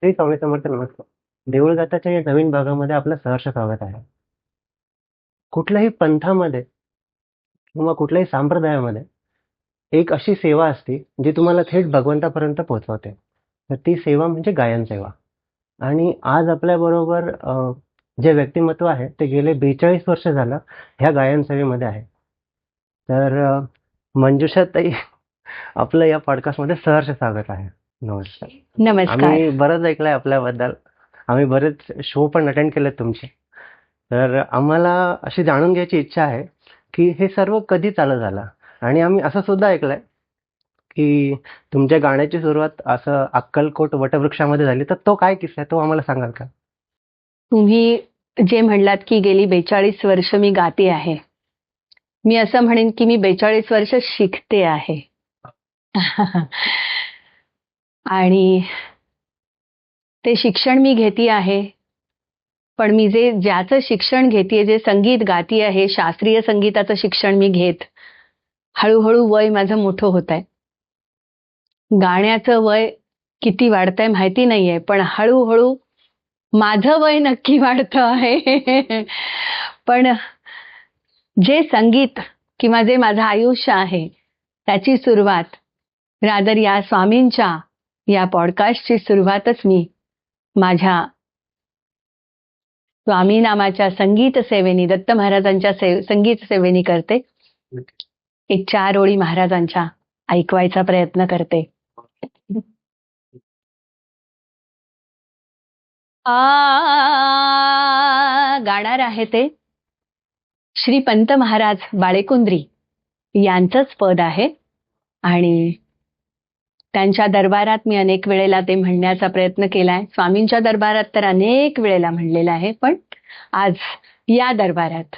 श्री स्वामी समर्थ नमस्कार. देऊळ गाथाच्या या नवीन भागामध्ये आपलं सहर्ष स्वागत आहे. कुठल्याही पंथामध्ये किंवा कुठल्याही संप्रदायामध्ये एक अशी सेवा असते जी तुम्हाला थेट भगवंतापर्यंत पोहोचवते. तर ती सेवा म्हणजे गायन सेवा. आणि आज आपल्याबरोबर जे व्यक्तिमत्व आहे ते गेले 42 वर्ष झालं ह्या गायन सेवेमध्ये आहे. तर मंजुषाताई आपलं या पॉडकास्टमध्ये सहर्ष स्वागत आहे. नमस्कार. नमस्कार. आम्ही बरंच ऐकलंय आपल्याबद्दल. आम्ही बरेच शो पण अटेंड केलेत तुमचे. तर आम्हाला अशी जाणून घ्यायची इच्छा आहे की हे सर्व कधी चालू झालं. आणि आम्ही असं सुद्धा ऐकलंय की तुमच्या गाण्याची सुरुवात असं अक्कलकोट वटवृक्षामध्ये झाली. तर तो काय किस्सा आहे तो आम्हाला सांगाल का? तुम्ही जे म्हणलात की गेली 42 वर्ष मी गाते आहे, मी असं म्हणेन की मी 42 वर्ष शिकते आहे. आणि ते शिक्षण मी घेते आहे. पण मी ज्याचं शिक्षण घेते, जे संगीत गाती आहे, शास्त्रीय संगीताचं शिक्षण मी घेत, हळूहळू वय माझं मोठं होत आहे. गाण्याचं वय किती वाढतंय माहिती नाहीये, पण हळूहळू माझं वय नक्की वाढतं आहे. पण जे संगीत किंवा जे माझं आयुष्य आहे त्याची सुरुवात रादर या स्वामींच्या या पॉडकास्टची सुरुवातच मी माझ्या स्वामी नामाच्या संगीत सेवेनी, दत्त महाराजांच्या संगीत सेवेनी करते. एक 4 ओळी महाराजांच्या ऐकवायचा प्रयत्न करते. गाणार आहे ते श्री पंत महाराज बाळेकुंद्री यांचंच पद आहे. आणि त्यांच्या दरबारात मी अनेक वेळेला ते म्हणण्याचा प्रयत्न केलाय. स्वामींच्या दरबारात तर अनेक वेळेला म्हणलेला आहे, पण आज या दरबारात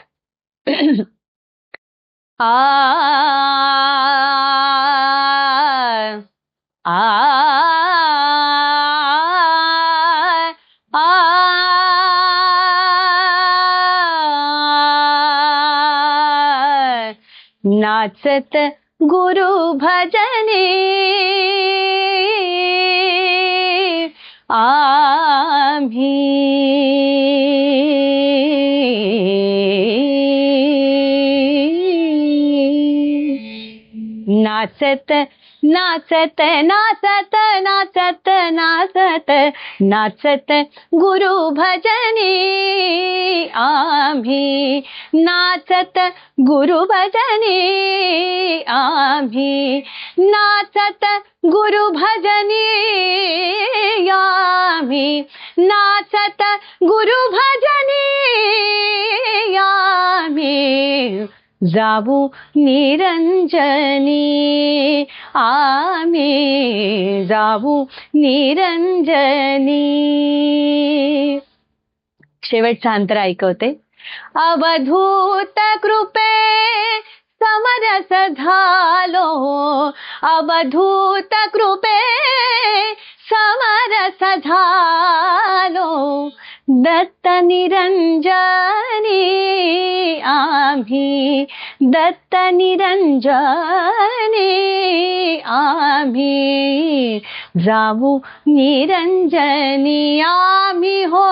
नाचत गुरु भजनी आम्ही, नाचत नाचत नाचत नाचत नाचत नाचत गुरु भजनी आम्ही, नाचत गुरु भजनी आम्ही, नाचत गुरु भजनी आम्ही, नाचत गुरु भजनी आम्ही, जाऊ निरंजनी आम्ही, जाऊ निरंजनी. शेवटचा अंतर ऐकवते. अवधूत कृपे समरस झालो, अवधूत कृपे समरस झालो, दत्त निरंजनी आम्ही, दत्त निरंजनी आम्ही, जाऊ निरंजनी आम्ही हो,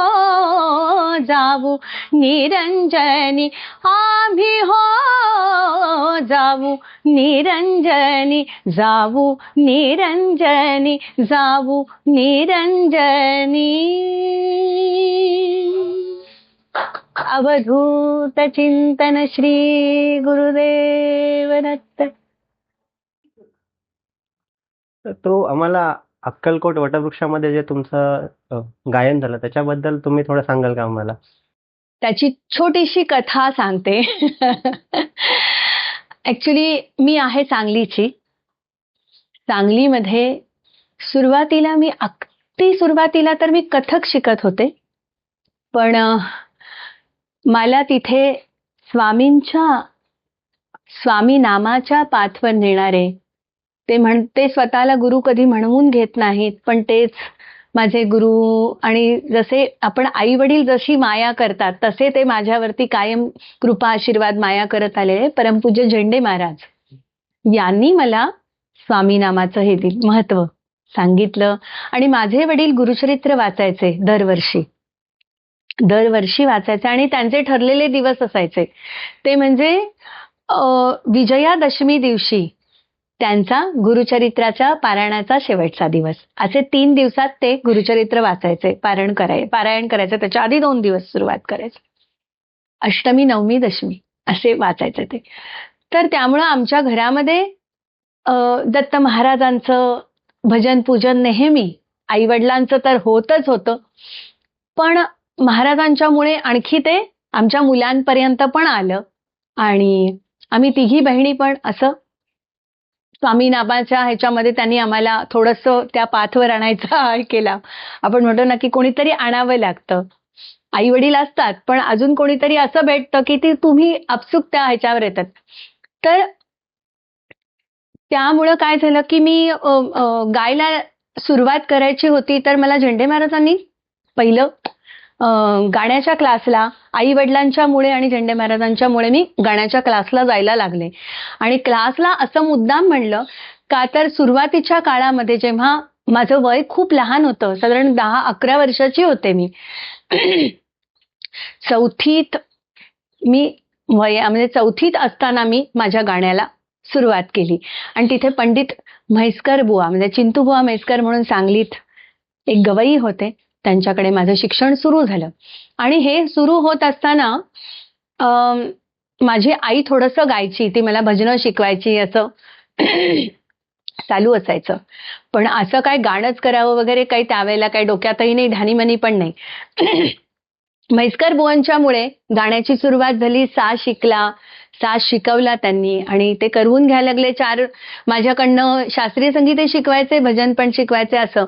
जाऊ निरंजनी आम्ही हो, जाऊ निरंजनी, जाऊ निरंजनी, जाऊ निरंजनी. अवधूत चिंतन श्री गुरुदेव दत्त. तो आम्हाला अक्कलकोट वटवृक्षामध्ये जे तुमचं गायन झालं त्याच्याबद्दल तुम्ही थोडं सांगाल का आम्हाला? त्याची छोटीशी कथा सांगते. ऍक्च्युली मी आहे सांगलीची. सांगलीमध्ये सुरुवातीला तर मी कथक शिकत होते. पण मला तिथे स्वामी नामाच्या पाथवर नेणारे, ते स्वतःला गुरु कधी म्हणवून घेत नाहीत, पण तेच माझे गुरु. आणि जसे आपण आई वडील जशी माया करतात तसे ते माझ्यावरती कायम कृपा आशीर्वाद माया करत आलेले परमपूज्य झेंडे महाराज यांनी मला स्वामी नामाचं हे महत्व सांगितलं. आणि माझे वडील गुरुचरित्र वाचायचे दरवर्षी वाचायचे आणि त्यांचे ठरलेले दिवस असायचे. ते म्हणजे विजयादशमी दिवशी त्यांचा गुरुचरित्राच्या पारायणाचा शेवटचा दिवस. असे 3 दिवसात ते गुरुचरित्र वाचायचे, पारायण करायचं. त्याच्या आधी 2 दिवस सुरुवात करायचे. अष्टमी, नवमी, दशमी असे वाचायचे ते. तर त्यामुळं आमच्या घरामध्ये दत्त महाराजांचं भजन पूजन नेहमी, आई वडिलांचं तर होतच होतं, पण महाराजांच्यामुळे आणखी ते आमच्या मुलांपर्यंत पण आलं. आणि आम्ही तिघी बहिणी पण असं स्वामी नामाच्या ह्याच्यामध्ये त्यांनी आम्हाला थोडंसं त्या पाथवर आणायचा हे केला. आपण म्हणतो ना की कोणीतरी आणावं लागतं. आई वडील असतात पण अजून कोणीतरी असं भेटतं की ती तुम्ही आपसूक त्या ह्याच्यावर येतात. तर त्यामुळं काय झालं की मी गायला सुरुवात करायची होती, तर मला झेंडे महाराजांनी पहिलं गाण्याच्या क्लासला, आई वडिलांच्यामुळे आणि झेंडे महाराजांच्यामुळे मी गाण्याच्या क्लासला जायला लागले. आणि क्लासला असं मुद्दाम म्हणलं का तर सुरुवातीच्या काळामध्ये जेव्हा माझं वय खूप लहान होतं, साधारण 10-11 वर्षाची होते मी. चौथीत असताना मी माझ्या गाण्याला सुरुवात केली. आणि तिथे पंडित म्हैसकर बुवा म्हणजे चिंतू बुवा म्हैसकर म्हणून सांगलीत एक गवई होते, त्यांच्याकडे माझं शिक्षण सुरू झालं. आणि हे सुरू होत असताना माझी आई थोडंसं गायची, ती मला भजनं शिकवायची, असं चालू असायचं. पण असं काय गाणंच करावं वगैरे काही त्यावेळेला काही डोक्यातही नाही, ध्यानीमनी पण नाही. म्हैसकर बुवांच्यामुळे गाण्याची सुरुवात झाली. साज शिकवला त्यांनी आणि ते करवून घ्यायला लागले. 4 माझ्याकडनं शास्त्रीय संगीतही शिकवायचे, भजन पण शिकवायचे असं.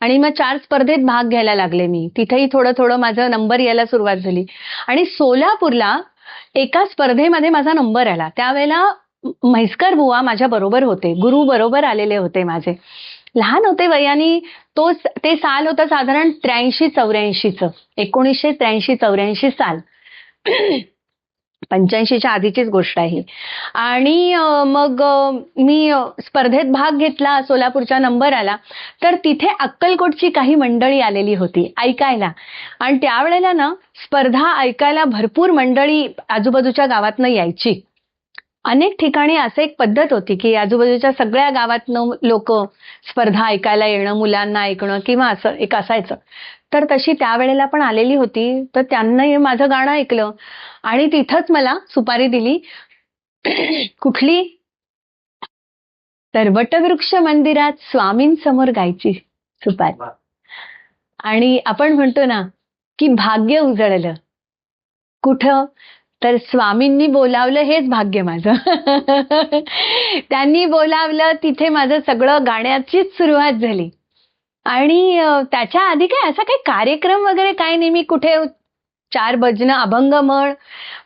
आणि मग 4 स्पर्धेत भाग घ्यायला लागले मी. तिथेही थोडं थोडं माझा नंबर यायला सुरुवात झाली. आणि सोलापूरला एका स्पर्धेमध्ये माझा नंबर आला. त्यावेळेला म्हैसकर बुवा माझ्या बरोबर होते, गुरु बरोबर आलेले होते माझे. लहान होते वयाने. ते साल होतं साधारण 83-84चं, 1983-84 साल. 85च्या आधीचीच गोष्ट आहे. आणि मग मी स्पर्धेत भाग घेतला, सोलापूरचा नंबर आला. तर तिथे अक्कलकोटची काही मंडळी आलेली होती ऐकायला. आणि त्यावेळेला ना स्पर्धा ऐकायला भरपूर मंडळी आजूबाजूच्या गावातनं यायची. अनेक ठिकाणी असं एक पद्धत होती की आजूबाजूच्या सगळ्या गावातनं लोक स्पर्धा ऐकायला येणं, मुलांना ऐकणं किंवा असं एक असायचं. तर तशी त्यावेळेला पण आलेली होती. तर त्यांनी माझं गाणं ऐकलं आणि तिथंच मला सुपारी दिली. कुठली? तर वटवृक्ष मंदिरात स्वामींसमोर गायची सुपारी. आणि आपण म्हणतो ना की भाग्य उजळलं. कुठं? तर स्वामींनी बोलावलं, हेच भाग्य माझं. त्यांनी बोलावलं, तिथे माझं सगळं गाण्याचीच सुरुवात झाली. आणि त्याच्या आधी काय असा काही कार्यक्रम वगैरे काय नाही. मी कुठे 4 भजनं, अभंग म्हण,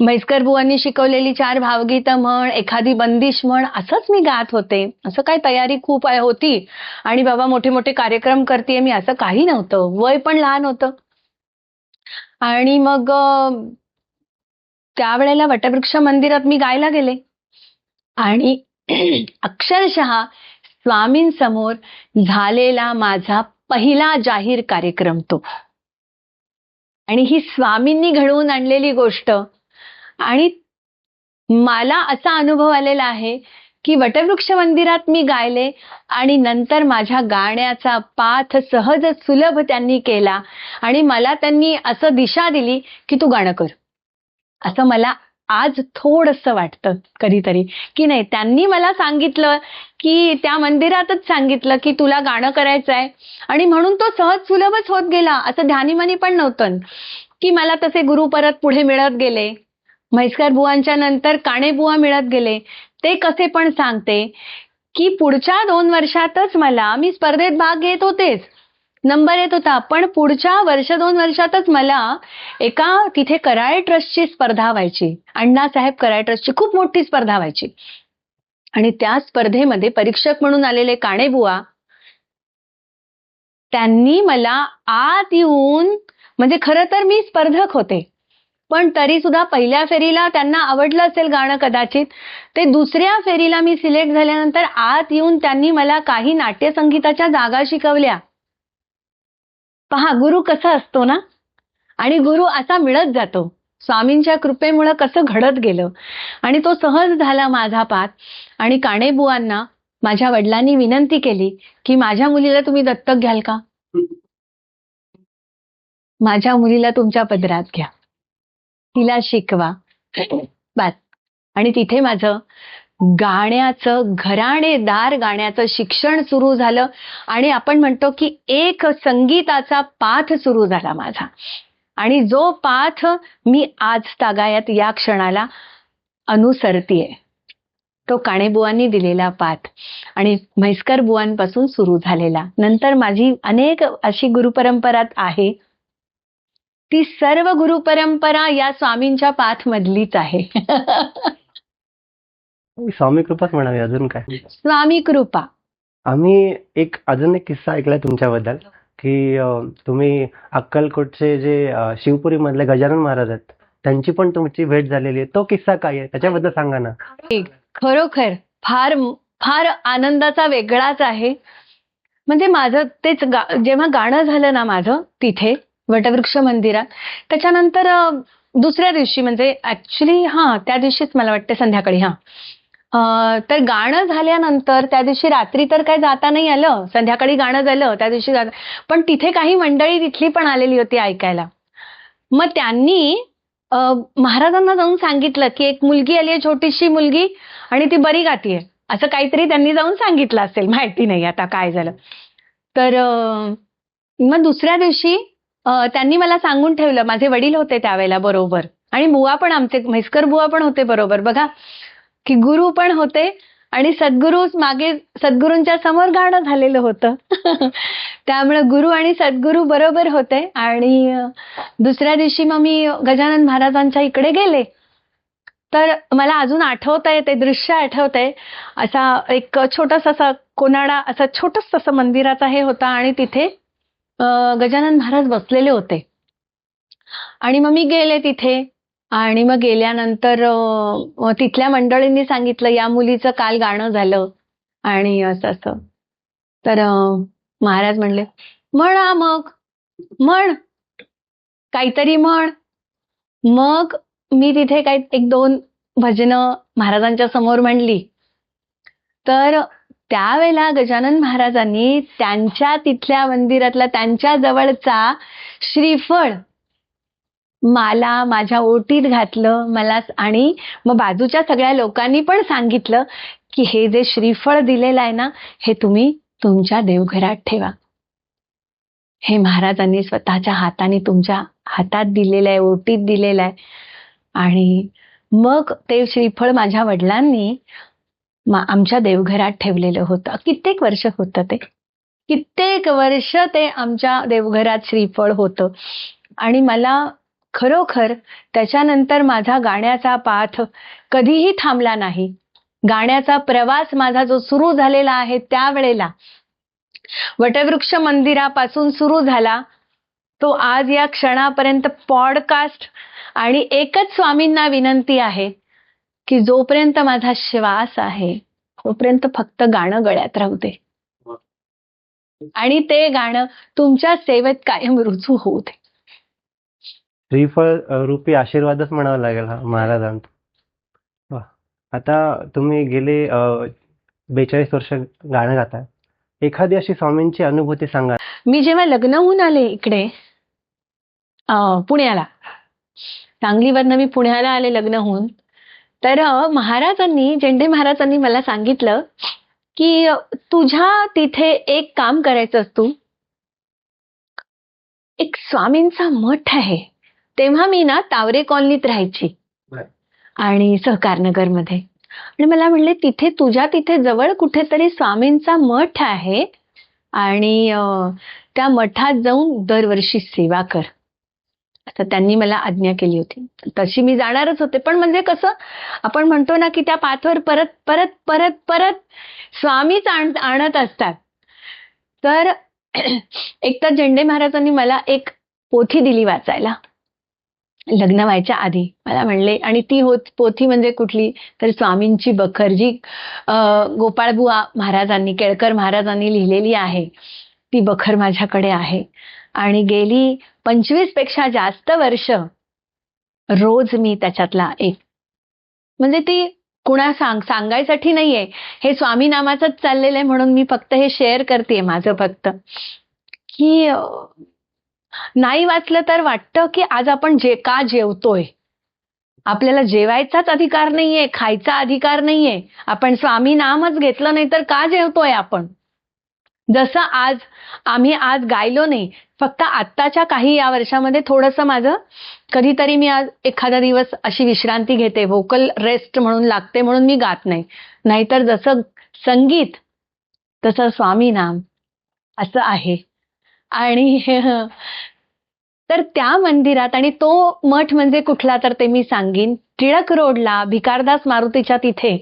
म्हैसकर बुवांनी शिकवलेली 4 भावगीतं म्हण, एखादी बंदिश म्हण, असंच मी गात होते. असं काय तयारी खूप होती आणि बाबा मोठे मोठे कार्यक्रम करतेय मी, असं काही नव्हतं. वय पण लहान होतं. आणि मग त्यावेळेला वटवृक्ष मंदिरात मी गायला गेले आणि अक्षरशः स्वामींसमोर झालेला माझा पहिला जाहीर कार्यक्रम तो. आणि ही स्वामींनी घडवून आणलेली गोष्ट. आणि मला असा अनुभव आलेला आहे की वटवृक्ष मंदिरात मी गायले आणि नंतर माझ्या गाण्याचा पाठ सहज सुलभ त्यांनी केला आणि मला त्यांनी असं दिशा दिली की तू गाणं कर. असं मला आज थोडंसं वाटतं कधीतरी की नाही, त्यांनी मला सांगितलं की त्या मंदिरातच सांगितलं की तुला गाणं करायचं आहे. आणि म्हणून तो सहज सुलभच होत गेला. असं ध्यानीमनी पण नव्हतं की मला तसे गुरु परत पुढे मिळत गेले. म्हैसकर बुवांच्या नंतर काणे बुवा मिळत गेले. ते कसे पण सांगते की पुढच्या 2 वर्षातच मी स्पर्धेत भाग घेत होतेच, नंबर येत होता. पण पुढच्या 1-2 वर्षातच मला एका तिथे कराळे ट्रस्टची स्पर्धा व्हायची. अण्णासाहेब कराळे ट्रस्टची खूप मोठी स्पर्धा व्हायची. आणि त्या स्पर्धेमध्ये परीक्षक म्हणून आलेले काणे बुवा, त्यांनी मला आत येऊन, म्हणजे खरं तर मी स्पर्धक होते, पण तरी सुद्धा पहिल्या फेरीला त्यांना आवडलं असेल गाणं कदाचित. ते दुसऱ्या फेरीला मी सिलेक्ट झाल्यानंतर आत येऊन त्यांनी मला काही नाट्यसंगीताच्या जागा शिकवल्या. पहा गुरु कसा असतो ना, आणि गुरु असा मिळत जातो. स्वामींच्या कृपेमुळे कसं घडत गेलं आणि तो सहज झाला माझा पाठ. आणि काणेबुवांना माझ्या वडिलांनी विनंती केली की माझ्या मुलीला तुम्ही दत्तक घ्याल का? माझ्या मुलीला तुमच्या पदरात घ्या, तिला शिकवा. बस. आणि तिथे माझं गाण्याचं, घराणेदार गाण्याचं शिक्षण सुरू झालं. आणि आपण म्हणतो की एक संगीताचा पाठ सुरू झाला माझा. आणि जो पाठ मी आज तागायत या क्षणाला अनुसरतीये, तो काणेबुवांनी दिलेला पाठ आणि म्हैसकर बुवांपासून सुरू झालेला. नंतर माझी अनेक अशी गुरुपरंपरा आहे. ती सर्व गुरुपरंपरा या स्वामींच्या पाठ मधलीच आहे. स्वामी कृपाच म्हणावी, अजून काय. स्वामी कृपा. आम्ही अजून एक किस्सा ऐकलाय तुमच्याबद्दल की तुम्ही अक्कलकोटचे जे शिवपुरी मधले गजानन महाराज आहेत त्यांची पण तुमची भेट झालेली आहे. तो किस्सा काय आहे त्याच्याबद्दल सांगा ना. खरोखर फार फार आनंदाचा वेगळाच आहे. म्हणजे माझं तेच जेव्हा गाणं झालं ना माझं तिथे वटवृक्ष मंदिरात, त्याच्यानंतर दुसऱ्या दिवशी म्हणजे ऍक्च्युली त्या दिवशीच मला वाटतं संध्याकाळी तर गाणं झाल्यानंतर त्या दिवशी रात्री तर काय जाता नाही आलं, संध्याकाळी गाणं झालं त्या दिवशी पण तिथे काही मंडळी तिथली पण आलेली होती ऐकायला. मग त्यांनी महाराजांना जाऊन सांगितलं की एक मुलगी आली आहे, छोटीशी मुलगी, आणि ती बरी गातीये, असं काहीतरी त्यांनी जाऊन सांगितलं असेल, माहिती नाही आता काय झालं. तर मग दुसऱ्या दिवशी त्यांनी मला सांगून ठेवलं. माझे वडील होते त्यावेळेला बरोबर, आणि बुवा पण, आमचे म्हैसकर बुवा पण होते बरोबर. बघा की गुरु पण होते आणि सद्गुरू मागे सद्गुरूंच्या समोर गाणं झालेलं होतं. त्यामुळे गुरु आणि सद्गुरू बरोबर होते. आणि दुसऱ्या दिवशी मग मी गजानन महाराजांच्या इकडे गेले. तर मला अजून आठवतंय, ते दृश्य आठवतंय. असा एक छोटासा असा कोनाडा, असं छोटस असं मंदिराचा हे होता आणि तिथे गजानन महाराज बसलेले होते. आणि मग मी गेले तिथे. आणि मग गेल्यानंतर तिथल्या मंडळींनी सांगितलं या मुलीचं काल गाणं झालं आणि असं असं. तर महाराज म्हणले म्हणा मग, म्हण काहीतरी म्हण. मग मी तिथे काही एक दोन भजनं महाराजांच्या समोर म्हणली. तर त्यावेळेला गजानन महाराजांनी त्यांच्या तिथल्या मंदिरातला त्यांच्या जवळचा श्रीफळ मला माझ्या ओटीत घातलं मला. आणि मग बाजूच्या सगळ्या लोकांनी पण सांगितलं की हे जे श्रीफळ दिलेलं आहे ना, हे तुम्ही तुमच्या देवघरात ठेवा. हे महाराजांनी स्वतःच्या हाताने तुमच्या हातात दिलेलं आहे, ओटीत दिलेलं आहे. आणि मग ते श्रीफळ माझ्या वडिलांनी आमच्या देवघरात ठेवलेलं होतं. कित्येक वर्ष होतं ते, कित्येक वर्ष ते आमच्या देवघरात श्रीफळ होतं. आणि मला खरोखर त्याच्यानंतर माझा गाण्याचा पाठ कधीही थांबला नाही. गाण्याचा प्रवास माझा जो सुरू झालेला आहे त्यावेळेला वटवृक्ष मंदिरापासून सुरू झाला, तो आज या क्षणापर्यंत पॉडकास्ट. आणि एकच स्वामींना विनंती आहे की जोपर्यंत माझा श्वास आहे तोपर्यंत फक्त गाणं गळ्यात राहू दे, आणि ते गाणं तुमच्या सेवेत कायम रुजू होऊ दे. श्रीफळ रूपी आशीर्वादच म्हणावा लागेल हा महाराजांचा. वा. आता तुम्ही गेले 42 वर्ष गाणं गाताय. एखादी अशी स्वामींची अनुभूती सांगा. मी जेव्हा लग्न होऊन आले इकडे पुण्याला, सांगलीवरनं मी पुण्याला आले लग्न होऊन, तर महाराजांनी, झेंडे महाराजांनी मला सांगितलं की तुझ्या तिथे एक काम करायचं असतो. एक स्वामींचा मठ आहे. तेव्हा मी ना तावरे कॉलनीत राहायची आणि सहकारनगरमध्ये. आणि मला म्हणले तिथे तुझ्या तिथे जवळ कुठेतरी स्वामींचा मठ आहे आणि त्या मठात जाऊन दरवर्षी सेवा कर, असं त्यांनी मला आज्ञा केली होती. तशी मी जाणारच होते. पण म्हणजे कसं आपण म्हणतो ना की त्या पाथवर परत परत परत परत स्वामीच आणत असतात. तर एकतर झेंडे महाराजांनी मला एक पोथी दिली वाचायला, लग्न व्हायच्या आधी मला म्हणले, आणि ती पोथी म्हणजे कुठली तर स्वामींची बखर, जी गोपाळबुवा महाराजांनी, केळकर महाराजांनी लिहिलेली आहे, ती बखर माझ्याकडे आहे. आणि गेली 25 पेक्षा जास्त वर्ष रोज मी त्याच्यातला एक, म्हणजे ती कुणा सांगायसाठी नाहीये, हे स्वामी नामाचंच चाललेलं आहे म्हणून मी फक्त हे शेअर करते माझं फक्त, की नाही वाचलं तर वाटतं की आज आपण का जेवतोय. आपल्याला जेवायचाच अधिकार नाहीये, खायचा अधिकार नाहीये. आपण स्वामी नामच घेतलं नाही तर का जेवतोय आपण. जसं आम्ही आज गायलो नाही, फक्त आत्ताच्या काही या वर्षामध्ये थोडंसं माझं कधीतरी मी आज एखादा दिवस अशी विश्रांती घेते, व्होकल रेस्ट म्हणून लागते म्हणून मी गात नाही. नाहीतर जसं संगीत तसं स्वामी नाम असं आहे. आणि तर त्या मंदिरात, आणि तो मठ म्हणजे कुठला तर ते मी सांगीन, टिळक रोडला भिकारदास मारुतीच्या तिथे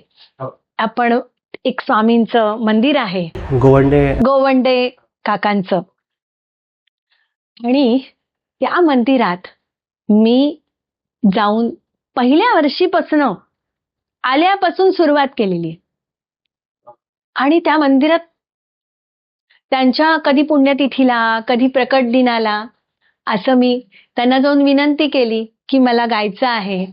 आपण एक स्वामींचं मंदिर आहे, गोवंडे काकांचं. आणि त्या मंदिरात मी जाऊन पहिल्या वर्षीपासून आल्यापासून सुरुवात केलेली आहे. आणि त्या मंदिरात त्यांच्या कधी पुण्यतिथीला, कधी प्रकट दिनाला असं मी त्यांना जाऊन विनंती केली की मला गायचं आहे.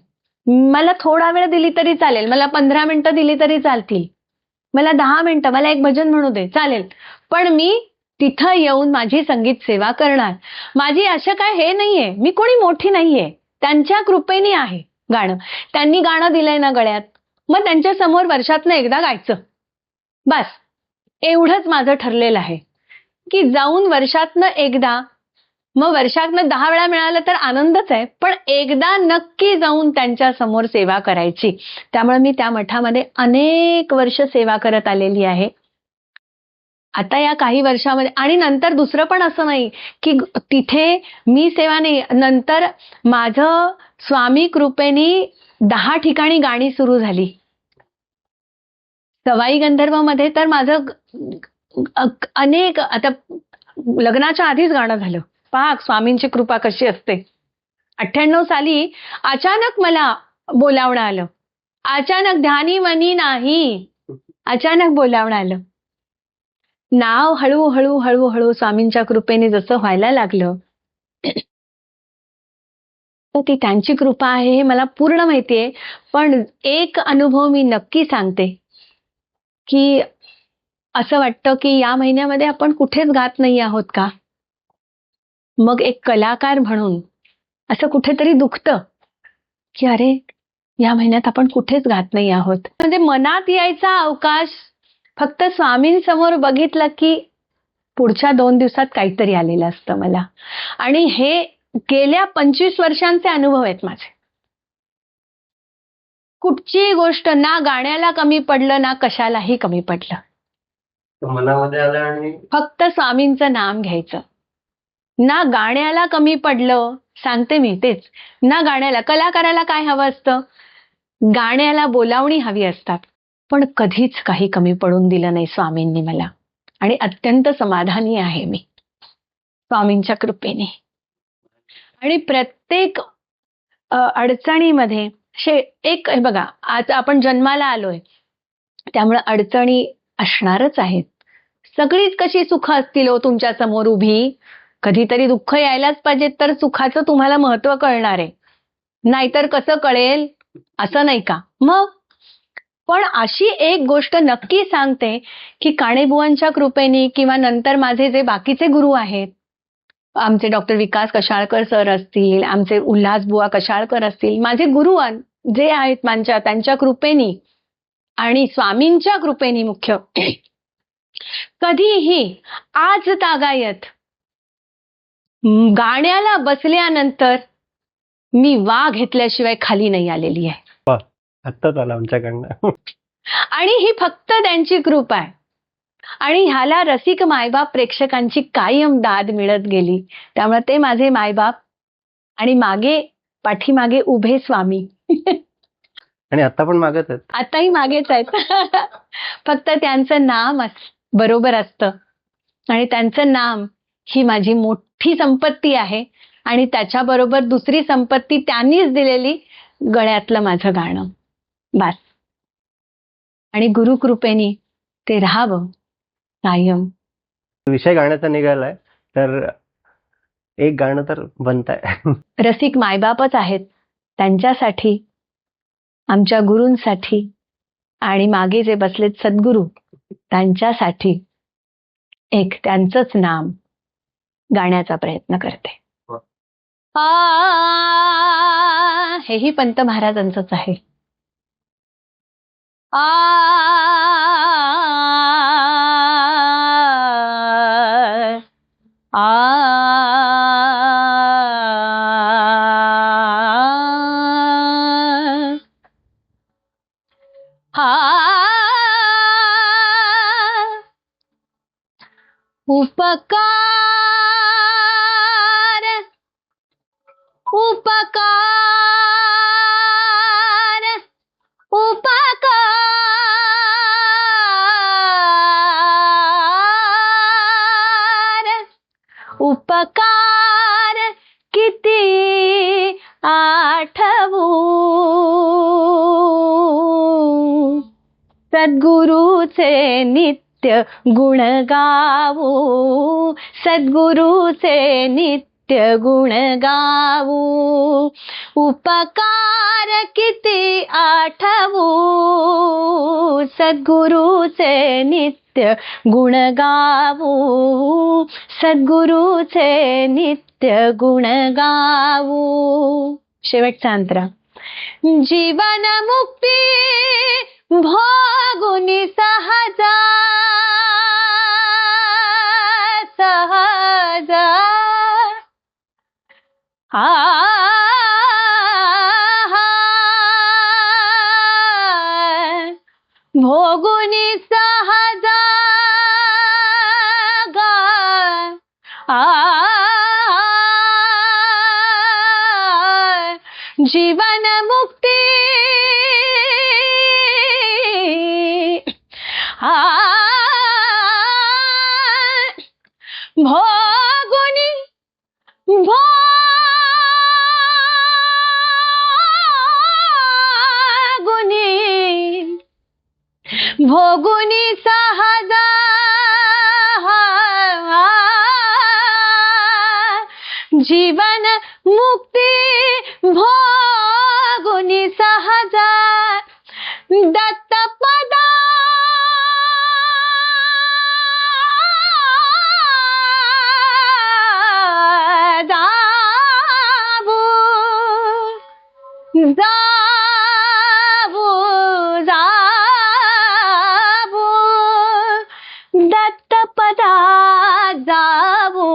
मला थोडा वेळ दिली तरी चालेल, मला 15 मिनिटं दिली तरी चालतील, मला 10 मिनिटं, मला एक भजन म्हणू दे चालेल, पण मी तिथं येऊन माझी संगीत सेवा करणार. माझी असं काय हे नाहीये, मी कोणी मोठी नाहीये, त्यांच्या कृपेने आहे गाणं. त्यांनी गाणं दिलंय ना गळ्यात, मग त्यांच्या समोर वर्षातनं एकदा गायचं, बस एवढंच माझं ठरलेलं आहे. की जाऊन वर्षातनं एकदा, मग वर्षातनं 10 वेळा मिळालं तर आनंदच आहे, पण एकदा नक्की जाऊन त्यांच्या समोर सेवा करायची. त्यामुळे मी त्या मठामध्ये अनेक वर्ष सेवा करत आलेली आहे. आता या काही वर्षामध्ये, आणि नंतर दुसरं पण असं नाही की तिथे मी सेवा नाही, नंतर माझं स्वामी कृपेने 10 ठिकाणी गाणी सुरू झाली. सवाई गंधर्वमध्ये तर माझं अनेक, आता लग्नाच्या आधीच गाणं झालं. पहा स्वामींची कृपा कशी असते. 98 साली अचानक मला बोलावणं आलं, अचानक, ध्यानी मनी नाही, अचानक बोलावणं आलं. नाव हळूहळू हळूहळू स्वामींच्या कृपेने जसं व्हायला लागलं, तर ती त्यांची कृपा आहे हे मला पूर्ण माहितीये. पण एक अनुभव मी नक्की सांगते की असं वाटतं की या महिन्यामध्ये आपण कुठेच गात नाही आहोत का. मग एक कलाकार म्हणून असं कुठेतरी दुखतं की अरे या महिन्यात आपण कुठेच गात नाही आहोत. म्हणजे मनात यायचा अवकाश फक्त स्वामींसमोर बघितलं की पुढच्या 2 दिवसात काहीतरी आलेलं असतं मला. आणि हे गेल्या 25 वर्षांचे अनुभव आहेत माझे. कुठची गोष्ट ना गाण्याला कमी पडलं ना कशालाही कमी पडलं, मनामध्ये आलं आणि फक्त स्वामींचं नाम घ्यायचं. ना गाण्याला कमी पडलं, सांगते मी तेच, ना गाण्याला. कलाकाराला काय हवं असतं, गाण्याला बोलावणी हवी असतात, पण कधीच काही कमी पडून दिलं नाही स्वामींनी मला. आणि अत्यंत समाधानी आहे मी स्वामींच्या कृपेने. आणि प्रत्येक अडचणीमध्ये एक, हे बघा, आज आपण जन्माला आलोय त्यामुळे अडचणी असणारच आहेत. सगळीच कशी सुख असतील हो तुमच्या समोर उभी, कधीतरी दुःख यायलाच पाहिजे तर सुखाचं तुम्हाला महत्व कळणार आहे, नाहीतर कसं कळेल, असं नाही का. मग पण अशी एक गोष्ट नक्की सांगते की काणेबुवांच्या कृपेने, किंवा नंतर माझे जे बाकीचे गुरु आहेत, आमचे डॉक्टर विकास कशाळकर सर असतील, आमचे उल्हासबुवा कशाळकर असतील, माझे गुरु जे आहेत त्यांच्या कृपेने आणि स्वामींच्या कृपेने मुख्य, कधीही आज तागायत गाण्याला बसल्यानंतर मी वा घेतल्याशिवाय खाली नाही आलेली आहे. आत्ताच आला आमच्याकडनं. आणि ही फक्त त्यांची कृपा आहे. आणि ह्याला रसिक मायबाप प्रेक्षकांची कायम दाद मिळत गेली. त्यामुळे ते माझे मायबाप आणि पाठीमागे उभे स्वामी. आणि आता पण मागत आहेत. आताही मागेच आहेत. फक्त त्यांचं नाम बरोबर असतं, आणि त्यांचं नाम ही माझी मोठी संपत्ती आहे. आणि त्याच्याबरोबर दुसरी संपत्ती त्यांनीच दिलेली, गळ्यातलं माझं गाणं. बस. आणि गुरुकृपेने ते राहावं कायम. विषय गाण्याचा निघालाय तर एक गाणं तर बनताय. रसिक मायबापच आहेत, त्यांच्यासाठी, आमच्या गुरूंसाठी आणि मागे जे बसलेत सद्गुरू त्यांच्यासाठी एक त्यांचंच नाम गाण्याचा प्रयत्न करते. हेही पंत महाराजांचंच आहे. उपकार उपकार उपकार उपकार किती आठवू, सद्गुरूचे नित्य गुण गावू, सद्गुरूचे नित्य गुण गावू. उपकार किती आठवू, सद्गुरूचे नित्य गुण गावू, सद्गुरूचे नित्य गुण गावू. शेवटचा अंतरा. जीवन मुक्ती भोगुनी सहज सहज, भोगुनी सहज जीवन मुक्ती भोगुनी भोगुनी भोगुनी सहज जीवन मुक्ती भोगुनी सहज दत्तपदा जावू जावू जावू दत्तपदा जावू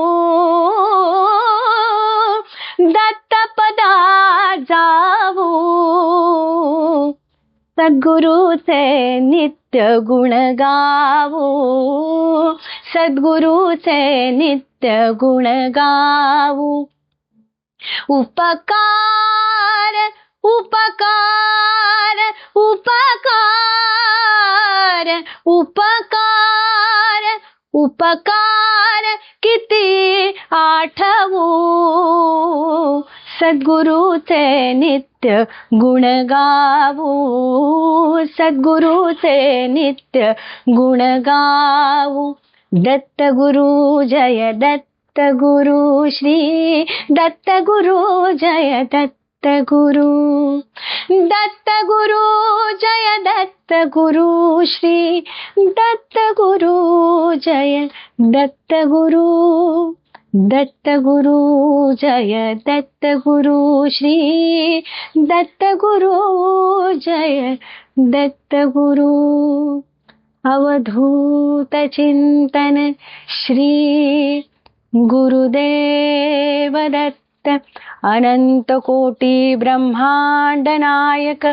दत्तपदा जावू सद्गुरूचे नित्य गुण गावू सद्गुरूचे नित्य गुण गावू उपकार उपकार उपकार उपकार उपकार किती आठवू सद्गुरूचे नित्य गुण गावू सद्गुरूचे नित्य गुण गावू दत्तगुरु जय दत्तगुरु श्री दत्तगुरु जय दत्तगुरु दत्तगुरु जय दत्तगुरु श्री दत्तगुरु जय दत्तगुरु दत्तगुरु जय दत्तगुरु श्री दत्तगुरु जय दत्तगुरु अवधूत चिंतन श्री गुरुदेव दत्त अनंत कोटि ब्रह्मांड नायक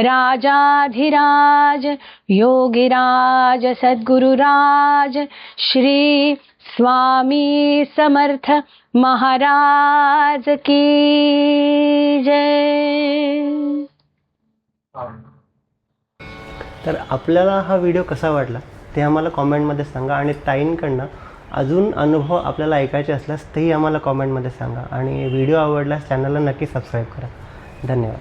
राजाधिराज योगिराज सद्गुरुराज श्री स्वामी समर्थ महाराज की जय. तर आपल्याला हा व्हिडिओ कसा वाटला ते आम्हाला कॉमेंटमध्ये सांगा आणि ताईंकडनं अजून अनुभव आपल्याला ऐकायचे असल्यास तेही आम्हाला कॉमेंटमध्ये सांगा आणि व्हिडिओ आवडल्यास चॅनलला नक्की सबस्क्राईब करा. धन्यवाद.